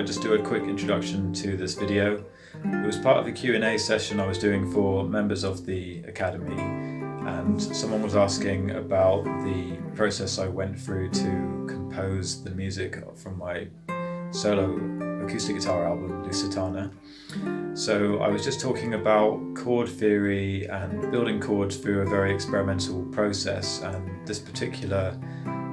I'd just do a quick introduction to this video. It was part of a Q&A session I was doing for members of the Academy, and someone was asking about the process I went through to compose the music from my solo acoustic guitar album, Lusitana. So I was just talking about chord theory and building chords through a very experimental process, and this particular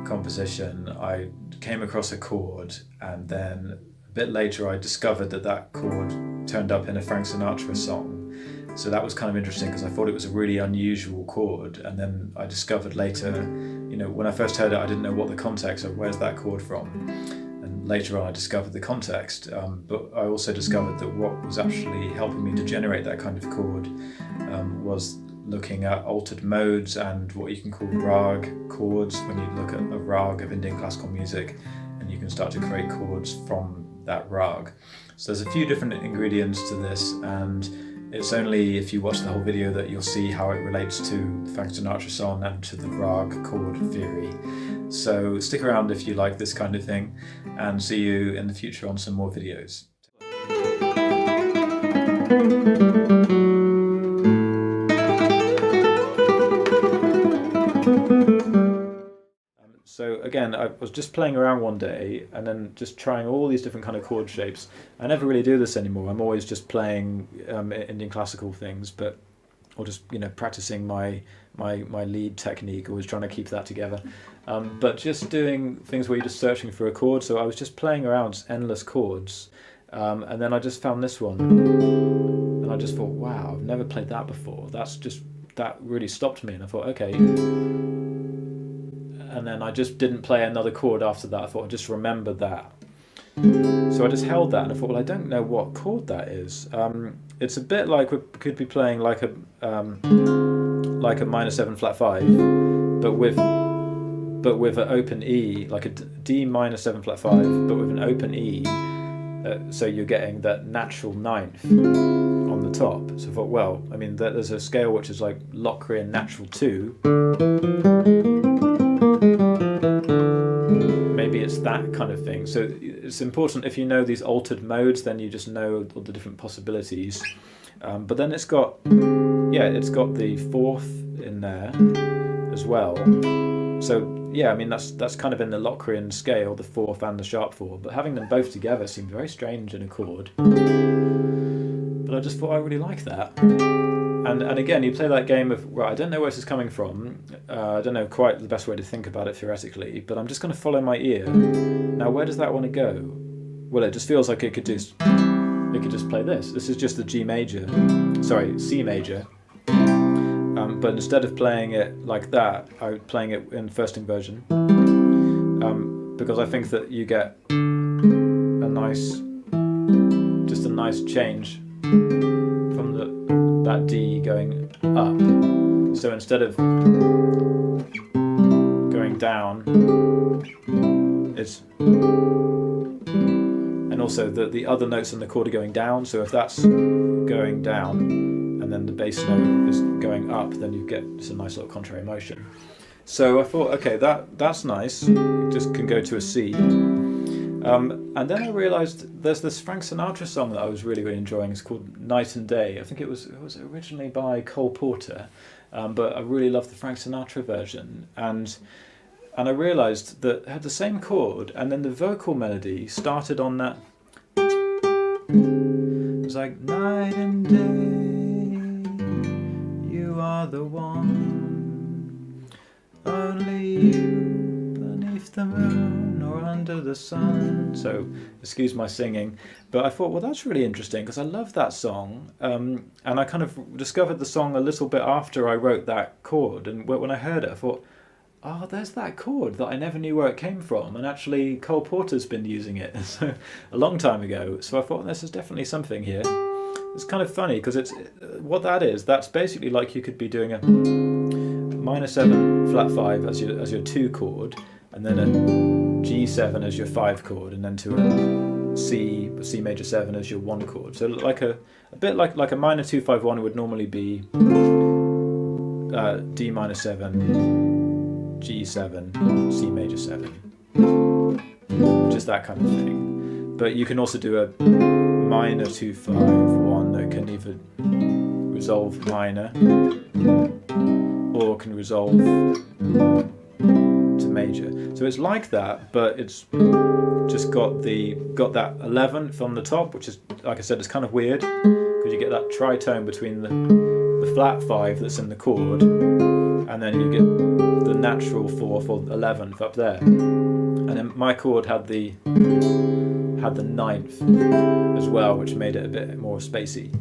composition I came across a chord, and then a bit later I discovered that that chord turned up in a Frank Sinatra song. So that was kind of interesting because I thought it was a really unusual chord, and then I discovered later, when I first heard it I didn't know what the context of where's that chord from, and later on I discovered the context, but I also discovered that what was actually helping me to generate that kind of chord was looking at altered modes and what you can call Raag chords. When you look at a Raag of Indian classical music, and you can start to create chords from that Raag. So there's a few different ingredients to this, and it's only if you watch the whole video that you'll see how it relates to the Frank Sinatra song and to the Raag chord theory. So stick around if you like this kind of thing, and see you in the future on some more videos. So again, I was just playing around one day and then just trying all these different kind of chord shapes. I never really do this anymore. I'm always just playing Indian classical things, or just practicing my lead technique, always trying to keep that together. But just doing things where you're just searching for a chord. So I was just playing around endless chords, and then I just found this one, and I just thought, wow, I've never played that before. That really stopped me, and I thought, okay. And then I just didn't play another chord after that. I thought I'd just remember that. So I just held that, and I thought, well, I don't know what chord that is. It's a bit like we could be playing like a minor 7 flat 5, but with an open E, like a D minor 7 flat 5, but with an open E. So you're getting that natural ninth on the top. So I thought, well, I mean, there's a scale which is like Locrian natural 2. Maybe it's that kind of thing. So it's important, if you know these altered modes, then you just know all the different possibilities. But then it's got the fourth in there as well. So yeah, I mean that's kind of in the Locrian scale, the fourth and the sharp 4. But having them both together seemed very strange in a chord. But I just thought I really like that. And again, you play that game of, well, I don't know where this is coming from. I don't know quite the best way to think about it theoretically, but I'm just going to follow my ear. Now, where does that want to go? Well, it just feels like it could just play this. This is just the C major. But instead of playing it like that, I'm playing it in first inversion, because I think that you get a nice change from that D going up. So instead of going down, it's, and also the other notes in the chord are going down. So if that's going down and then the bass note is going up, then you get just a nice little contrary motion. So I thought, okay, that's nice. It just can go to a C. And then I realised there's this Frank Sinatra song that I was really enjoying. It's called Night and Day. I think it was originally by Cole Porter, but I really love the Frank Sinatra version. And I realised that it had the same chord, and then the vocal melody started on that. It was like, night and day, you are the one, only you beneath the moon or under the sun. So excuse my singing, but I thought, well, that's really interesting because I love that song, and I kind of discovered the song a little bit after I wrote that chord, and when I heard it I thought, oh, there's that chord that I never knew where it came from, and actually Cole Porter's been using it so a long time ago. So I thought, this is definitely something here. It's kind of funny because it's what that is. That's basically like you could be doing a minor 7 flat 5 as your 2 chord, and then a G7 as your 5 chord, and then to a C major 7 as your 1 chord. So like a bit like a minor 2-5-1 would normally be D minor 7, G7, C major 7, just that kind of thing. but you can also do a minor 2-5-1 that can either resolve minor or can resolve to major. So it's like that, but it's just got that 11th on the top, which is, like I said, it's kind of weird because you get that tritone between the flat 5 that's in the chord, and then you get the natural 4th or 11th up there. And then my chord had the 9th as well, which made it a bit more spacey.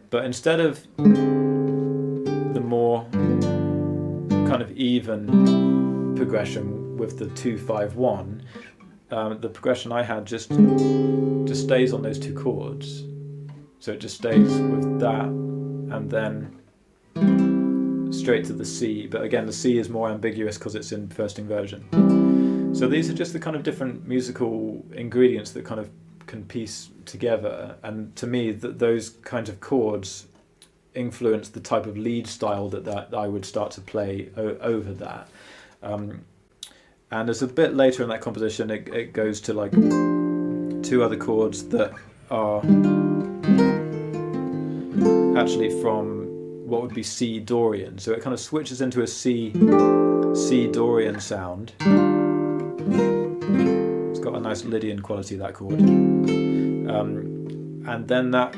But instead of the more kind of even progression with the 2-5-1, the progression I had just stays on those two chords. So it just stays with that and then straight to the C. But again, the C is more ambiguous because it's in first inversion. So these are just the kind of different musical ingredients that kind of can piece together. And to me, those kinds of chords influence the type of lead style that I would start to play over that. And as a bit later in that composition, it goes to like two other chords that are actually from what would be C Dorian. So it kind of switches into a C Dorian sound. It's got a nice Lydian quality, that chord. And then that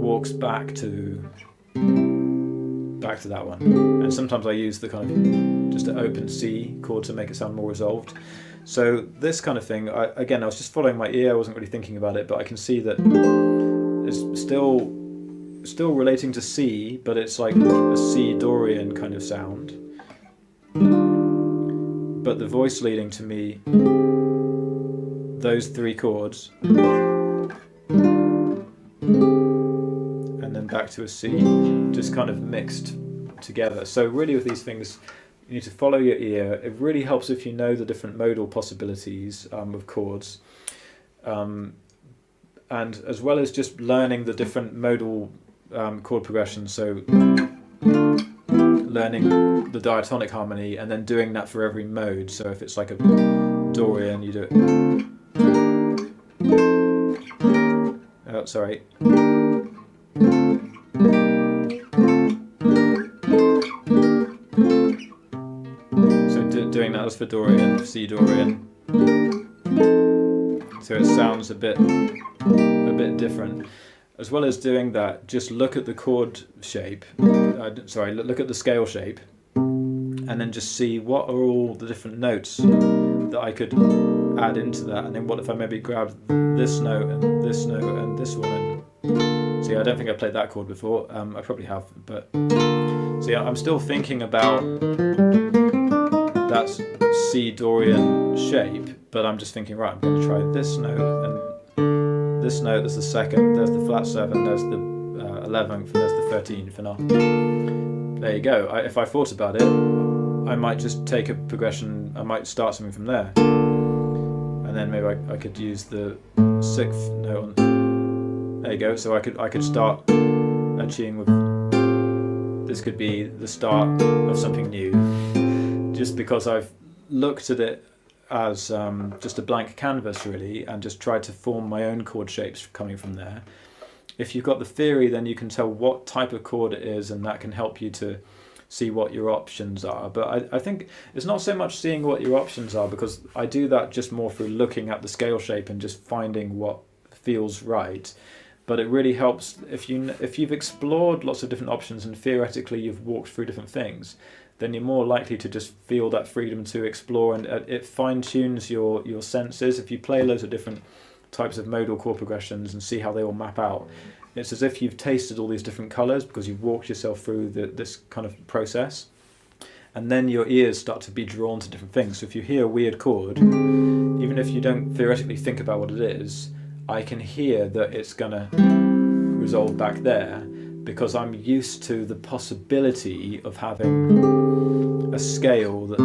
walks back to that one. And sometimes I use the kind of just an open C chord to make it sound more resolved. So this kind of thing, again, I was just following my ear, I wasn't really thinking about it, but I can see that it's still relating to C, but it's like a C Dorian kind of sound. But the voice leading to me, those three chords, and then back to a C, just kind of mixed together. So really with these things, you need to follow your ear. It really helps if you know the different modal possibilities of chords. And as well as just learning the different modal chord progressions, so learning the diatonic harmony and then doing that for every mode. So if it's like a Dorian, you do it. Oh, sorry. So doing that was for Dorian, C Dorian. So it sounds a bit different. As well as doing that, just look at the chord shape, look at the scale shape, and then just see what are all the different notes that I could add into that, and then what if I maybe grabbed this note and this note and this one. And see, I don't think I played that chord before, I probably have, but see, I'm still thinking about that C Dorian shape, but I'm just thinking, right, I'm going to try this note and this note, there's the second, there's the flat 7, there's the 11th, and there's the 13th, and there you go. If I thought about it, I might just take a progression, I might start something from there, and then maybe I could use the 6th note on, there you go, so I could start achieving with, this could be the start of something new, just because I've looked at it as just a blank canvas really, and just tried to form my own chord shapes coming from there. If you've got the theory, then you can tell what type of chord it is, and that can help you to see what your options are. But I think it's not so much seeing what your options are, because I do that just more through looking at the scale shape and just finding what feels right. But it really helps if you've explored lots of different options and theoretically you've walked through different things, then you're more likely to just feel that freedom to explore, and it fine-tunes your senses. If you play loads of different types of modal chord progressions and see how they all map out, it's as if you've tasted all these different colours because you've walked yourself through this kind of process, and then your ears start to be drawn to different things. So if you hear a weird chord, even if you don't theoretically think about what it is, I can hear that it's going to resolve back there, because I'm used to the possibility of having a scale that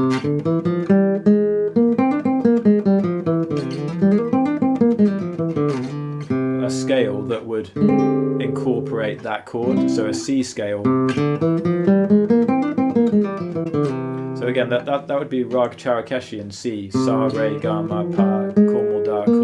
would incorporate that chord, so a C scale. So again, that would be Raag Charakeshi in C, Sa Re Ga Ma Pa Ko Mo Da Ko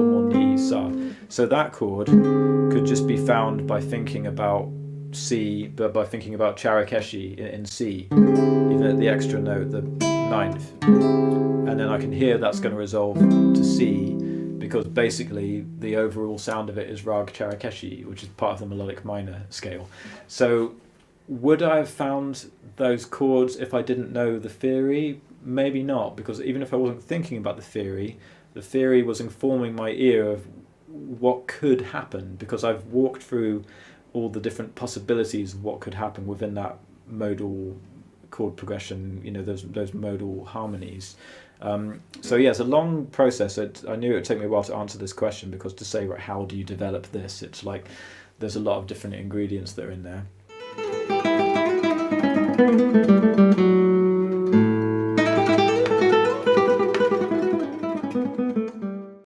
So that chord could just be found by thinking about C, but by thinking about Charakeshi in C, even at the extra note, the ninth. And then I can hear that's going to resolve to C, because basically the overall sound of it is Raag Charakeshi, which is part of the melodic minor scale. So would I have found those chords if I didn't know the theory? Maybe not, because even if I wasn't thinking about the theory was informing my ear of what could happen, because I've walked through all the different possibilities of what could happen within that modal chord progression, you know, those modal harmonies. So yeah, it's a long process. I knew it would take me a while to answer this question, because to say, right, how do you develop this? It's like there's a lot of different ingredients that are in there.